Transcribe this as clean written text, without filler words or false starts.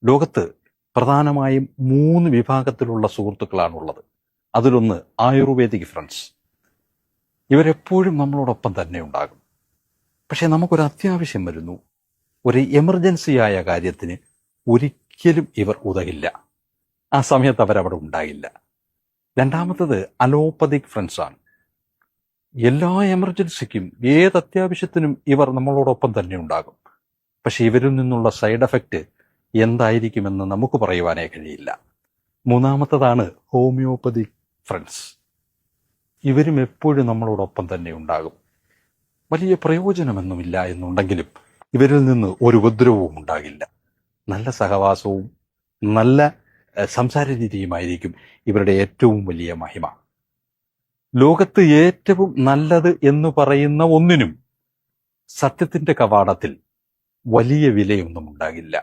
ലോകത്ത് പ്രധാനമായും 3 വിഭാഗത്തിലുള്ള സുഹൃത്തുക്കളാണുള്ളത്. അതിലൊന്ന് ആയുർവേദിക് ഫ്രണ്ട്സ്. ഇവരെപ്പോഴും നമ്മളോടൊപ്പം തന്നെ ഉണ്ടാകും. പക്ഷെ നമുക്കൊരു അത്യാവശ്യം വരുന്നു, ഒരു എമർജൻസി ആയ കാര്യത്തിന് ഒരിക്കലും ഇവർ ഉതകില്ല. ആ സമയത്ത് അവരവിടെ ഉണ്ടാകില്ല. രണ്ടാമത്തത് അലോപ്പതിക് ഫ്രണ്ട്സ് ആണ്. എല്ലാ എമർജൻസിക്കും ഏത് അത്യാവശ്യത്തിനും ഇവർ നമ്മളോടൊപ്പം തന്നെ ഉണ്ടാകും. പക്ഷെ ഇവരിൽ നിന്നുള്ള സൈഡ് എഫക്റ്റ് എന്തായിരിക്കുമെന്ന് നമുക്ക് പറയുവാനേ കഴിയില്ല. മൂന്നാമത്തതാണ് ഹോമിയോപ്പതിക് ഫ്രണ്ട്സ്. ഇവരും എപ്പോഴും നമ്മളോടൊപ്പം തന്നെ ഉണ്ടാകും. വലിയ പ്രയോജനമൊന്നുമില്ല എന്നുണ്ടെങ്കിലും ഇവരിൽ നിന്ന് ഒരു ഉപദ്രവവും ഉണ്ടാകില്ല. നല്ല സഹവാസവും നല്ല സംസാര രീതിയുമായിരിക്കും ഇവരുടെ ഏറ്റവും വലിയ മഹിമ. ലോകത്ത് ഏറ്റവും നല്ലത് എന്ന് പറയുന്ന ഒന്നിനും സത്യത്തിന്റെ കവാടത്തിൽ വലിയ വിലയൊന്നും ഉണ്ടാകില്ല.